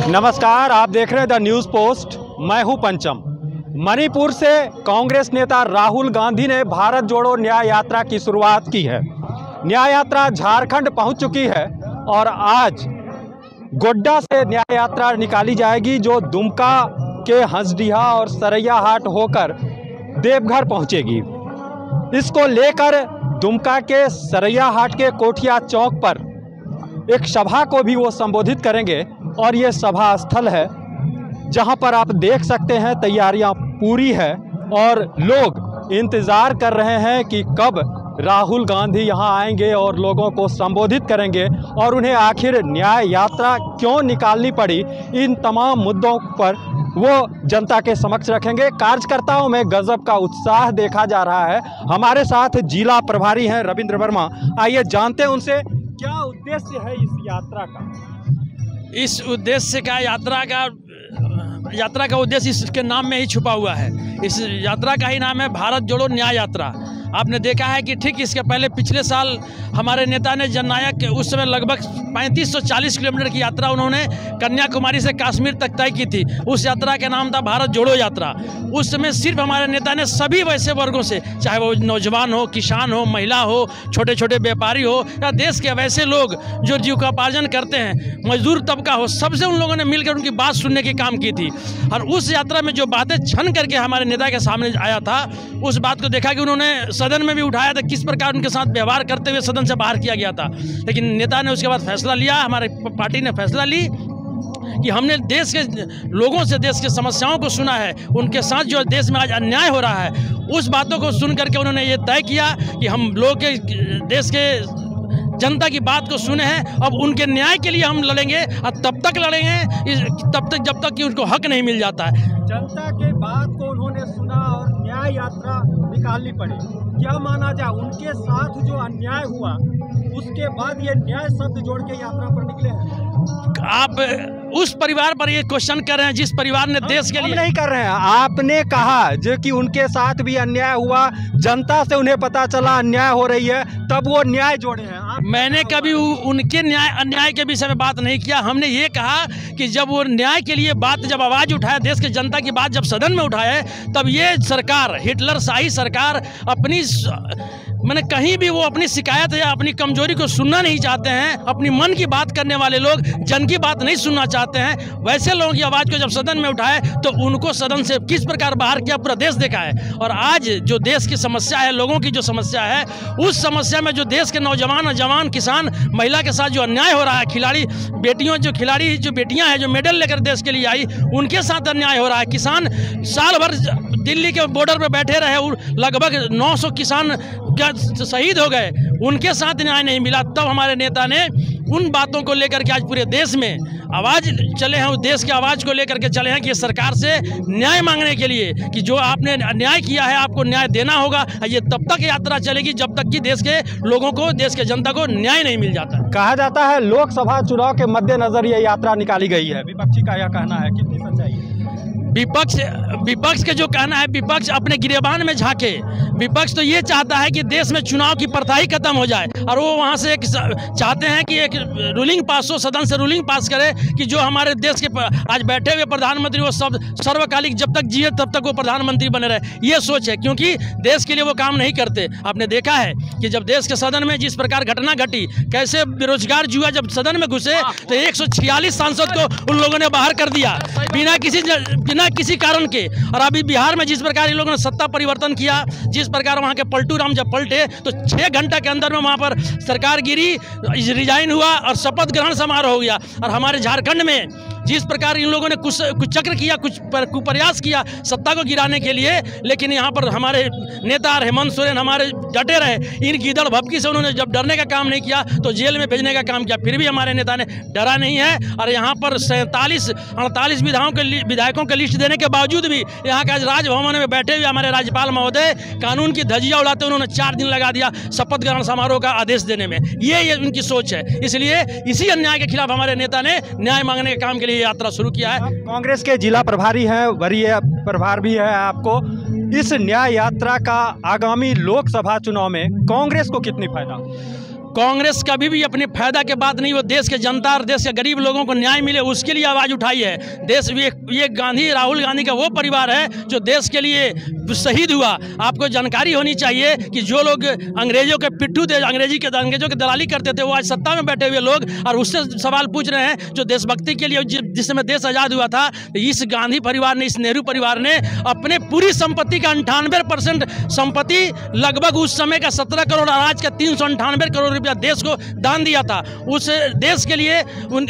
नमस्कार, आप देख रहे हैं द न्यूज़ पोस्ट। मैं हूं पंचम। मणिपुर से कांग्रेस नेता राहुल गांधी ने भारत जोड़ो न्याय यात्रा की शुरुआत की है। न्याय यात्रा झारखंड पहुंच चुकी है और आज गोड्डा से न्याय यात्रा निकाली जाएगी, जो दुमका के हंसडीहा और सरैयाहाट होकर देवघर पहुंचेगी। इसको लेकर दुमका के सरैयाहाट के कोठिया चौक पर एक सभा को भी वो संबोधित करेंगे और ये सभा स्थल है जहां पर आप देख सकते हैं तैयारियां पूरी है और लोग इंतज़ार कर रहे हैं कि कब राहुल गांधी यहां आएंगे और लोगों को संबोधित करेंगे और उन्हें आखिर न्याय यात्रा क्यों निकालनी पड़ी, इन तमाम मुद्दों पर वो जनता के समक्ष रखेंगे। कार्यकर्ताओं में गजब का उत्साह देखा जा रहा है। हमारे साथ जिला प्रभारी हैं रविंद्र वर्मा। आइए जानते हैं उनसे क्या उद्देश्य है इस यात्रा का। इस उद्देश्य का यात्रा का उद्देश्य इसके नाम में ही छुपा हुआ है। इस यात्रा का ही नाम है भारत जोड़ो न्याय यात्रा। आपने देखा है कि ठीक इसके पहले पिछले साल हमारे नेता ने जननायक उस समय लगभग 3540 किलोमीटर की यात्रा उन्होंने कन्याकुमारी से कश्मीर तक तय की थी। उस यात्रा का नाम था भारत जोड़ो यात्रा। उस समय सिर्फ हमारे नेता ने सभी वैसे वर्गों से, चाहे वो नौजवान हो, किसान हो, महिला हो, छोटे छोटे व्यापारी हो या देश के वैसे लोग जो जीविकोपार्जन करते हैं, मजदूर तबका हो, सबसे उन लोगों ने मिलकर उनकी बात सुनने की काम की थी। और उस यात्रा में जो बातें छन करके हमारे नेता के सामने आया था, उस बात को देखा कि उन्होंने सदन में भी उठाया था, किस प्रकार उनके साथ व्यवहार करते हुए सदन से बाहर किया गया था। लेकिन नेता ने उसके बाद फैसला लिया, हमारे पार्टी ने फैसला ली कि हमने देश के लोगों से देश की समस्याओं को सुना है, उनके साथ जो देश में आज अन्याय हो रहा है, उस बातों को सुन करके उन्होंने ये तय किया कि हम लोग के देश के जनता की बात को सुने हैं, अब उनके न्याय के लिए हम लड़ेंगे और तब तक लड़ेंगे तब तक जब तक कि उनको हक नहीं मिल जाता है। जनता के बात को उन्होंने सुना और न्याय यात्रा निकालनी पड़ी। क्या माना जाए, उनके साथ जो अन्याय हुआ उसके बाद ये न्याय शब्द जोड़ के यात्रा पर निकले हैं। आप उस परिवार पर ये क्वेश्चन कर रहे हैं जिस परिवार ने देश के लिए नहीं कर रहे हैं। आपने कहा जो कि उनके साथ भी अन्याय हुआ, जनता से उन्हें पता चला अन्याय हो रही है, तब वो न्याय जोड़े हैं। मैंने कभी उनके अन्याय के विषय में बात नहीं किया। हमने ये कहा कि जब वो न्याय के लिए बात, जब आवाज़ उठाया, देश के जनता की बात जब सदन में उठाए, तब ये सरकार, हिटलर शाही सरकार, अपनी मैंने कहीं भी वो अपनी शिकायत या अपनी कमजोरी को सुनना नहीं चाहते हैं। अपनी मन की बात करने वाले लोग जन की बात नहीं सुनना चाहते हैं। वैसे लोगों की आवाज़ को जब सदन में उठाए तो उनको सदन से किस प्रकार बाहर किया, पूरा देश देखा है। और आज जो देश की समस्या है, लोगों की जो समस्या है, उस समस्या में जो देश के नौजवान, जवान, किसान, महिला के साथ जो अन्याय हो रहा है, खिलाड़ी जो बेटियां हैं जो मेडल लेकर देश के लिए आई, उनके साथ अन्याय हो रहा है। किसान साल भर दिल्ली के बॉर्डर पर बैठे रहे, लगभग 900 किसान क्या शहीद हो गए, उनके साथ न्याय नहीं मिला। तब हमारे नेता ने उन बातों को लेकर के आज पूरे देश में आवाज़ चले हैं, उस देश की आवाज़ को लेकर के चले हैं कि सरकार से न्याय मांगने के लिए कि जो आपने अन्याय किया है आपको न्याय देना होगा। ये तब तक यात्रा चलेगी जब तक कि देश के लोगों को, देश के जनता को न्याय नहीं मिल जाता। कहा जाता है लोकसभा चुनाव के मद्देनजर ये यात्रा निकाली गई है। विपक्षी का यह कहना है, कितनी सच्चाई है? विपक्ष के जो कहना है, विपक्ष अपने गिरेबान में झांके। विपक्ष तो ये चाहता है कि देश में चुनाव की प्रथा ही खत्म हो जाए और वो वहाँ से चाहते हैं कि एक रूलिंग पास हो, सदन से रूलिंग पास करे कि जो हमारे देश के आज बैठे हुए प्रधानमंत्री वो सब सर्वकालिक जब तक जिए तब तक वो प्रधानमंत्री बने रहे। ये सोच है, क्योंकि देश के लिए वो काम नहीं करते। आपने देखा है कि जब देश के सदन में जिस प्रकार घटना घटी, कैसे बेरोजगार जुआ जब सदन में घुसे तो 146 सांसद को उन लोगों ने बाहर कर दिया बिना किसी कारण के। और अभी बिहार में जिस प्रकार इन लोगों ने सत्ता परिवर्तन किया, जिस प्रकार वहाँ के पलटू राम जब पलटे तो 6 घंटा के अंदर में वहाँ पर सरकार गिरी, रिजाइन हुआ और शपथ ग्रहण समारोह हो गया। और हमारे झारखंड में जिस प्रकार इन लोगों ने कुछ चक्र किया, कुछ कुप्रयास किया सत्ता को गिराने के लिए, लेकिन यहाँ पर हमारे नेता हेमंत सोरेन हमारे डटे रहे। इन गीदड़ भपकी से उन्होंने जब डरने का काम नहीं किया तो जेल में भेजने का काम किया, फिर भी हमारे नेता ने डरा नहीं है। और यहाँ पर 47-48 विधायकों की लिस्ट देने के बावजूद भी यहाँ का राजभवन में बैठे हुए हमारे राज्यपाल महोदय कानून की धज्जियाँ उड़ाते उन्होंने 4 दिन लगा दिया शपथ ग्रहण समारोह का आदेश देने में। ये उनकी सोच है। इसलिए इसी अन्याय के खिलाफ हमारे नेता ने न्याय मांगने के काम के लिए यात्रा शुरू किया है। कांग्रेस के जिला प्रभारी हैं, वरीय प्रभार भी है आपको। इस न्याय यात्रा का आगामी लोकसभा चुनाव में कांग्रेस को कितनी फायदा? कांग्रेस कभी भी अपने फायदा के बात नहीं, वो देश के जनता और देश के गरीब लोगों को न्याय मिले उसके लिए आवाज़ उठाई है। देश ये गांधी, राहुल गांधी का वो परिवार है जो देश के लिए शहीद हुआ। आपको जानकारी होनी चाहिए कि जो लोग अंग्रेजों के पिट्ठू थे, अंग्रेजों की दलाली करते थे, वो आज सत्ता में बैठे हुए लोग और उससे सवाल पूछ रहे हैं जो देशभक्ति के लिए जिस समय देश आज़ाद हुआ था, इस गांधी परिवार ने, इस नेहरू परिवार ने अपने पूरी संपत्ति का 98% संपत्ति, लगभग उस समय का 17 करोड़ और आज का 398 करोड़ रुपया देश को दान दिया था। उस देश के लिए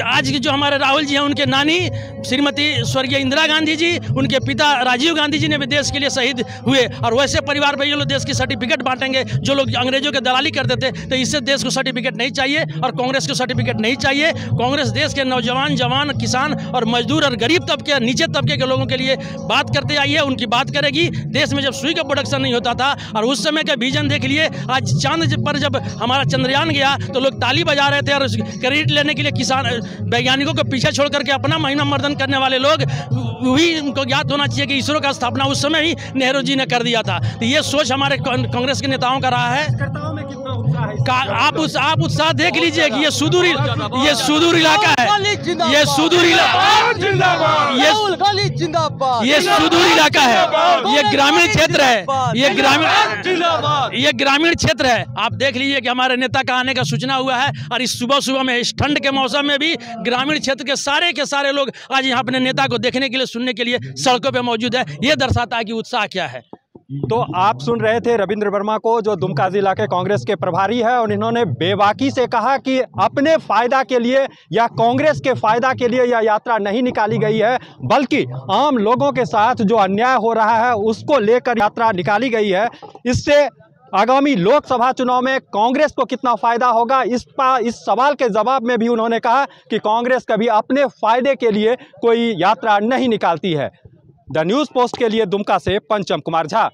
आज जो हमारे राहुल जी हैं, उनके नानी श्रीमती स्वर्गीय इंदिरा गांधी जी, उनके पिता राजीव गांधी जी ने भी देश के लिए शहीद हुए। और वैसे परिवार पर ये लोग देश की सर्टिफिकेट बांटेंगे जो लोग अंग्रेजों के दलाली करते थे, तो इससे देश को सर्टिफिकेट नहीं चाहिए और कांग्रेस को सर्टिफिकेट नहीं चाहिए। कांग्रेस देश के नौजवान, जवान, किसान और मजदूर और गरीब तबके, नीचे तबके के लोगों के लिए बात करते आई है, उनकी बात करेगी। देश में जब सुई का प्रोडक्शन नहीं होता था और उस समय का विजन देख लिए, आज चांद पर जब हमारा चंद्रयान गया तो लोग ताली बजा रहे थे और क्रेडिट लेने के लिए किसान वैज्ञानिकों को पीछे छोड़ करके अपना महिमा मर्दन करने वाले लोग, वही उनको ज्ञात होना चाहिए कि इसरो का स्थापना उस समय ही नेहरू जी ने कर दिया था। तो ये सोच हमारे कांग्रेस के नेताओं का रहा है। आप उत्साह देख लीजिए कि ये सुदूर इलाका है, ये सुदूर इलाका है, ये ग्रामीण क्षेत्र है, ये ग्रामीण क्षेत्र है। आप देख लीजिए कि हमारे नेता का आने का सूचना हुआ है और इस सुबह में, इस ठंड के मौसम में भी ग्रामीण क्षेत्र के सारे लोग आज यहाँ अपने नेता को देखने के लिए, सुनने के लिए सड़कों पे मौजूद है। ये दर्शाता है कि उत्साह क्या है। तो आप सुन रहे थे रविंद्र वर्मा को, जो दुमका जिला के कांग्रेस के प्रभारी है, और इन्होंने बेबाकी से कहा कि अपने फायदा के लिए या कांग्रेस के फायदा के लिए यह यात्रा नहीं निकाली गई है, बल्कि आम लोगों के साथ जो अन्याय हो रहा है उसको लेकर यात्रा निकाली गई है। इससे आगामी लोकसभा चुनाव में कांग्रेस को कितना फायदा होगा, इस सवाल के जवाब में भी उन्होंने कहा कि कांग्रेस कभी अपने फायदे के लिए कोई यात्रा नहीं निकालती है। द न्यूज़ पोस्ट के लिए दुमका से पंचम कुमार झा।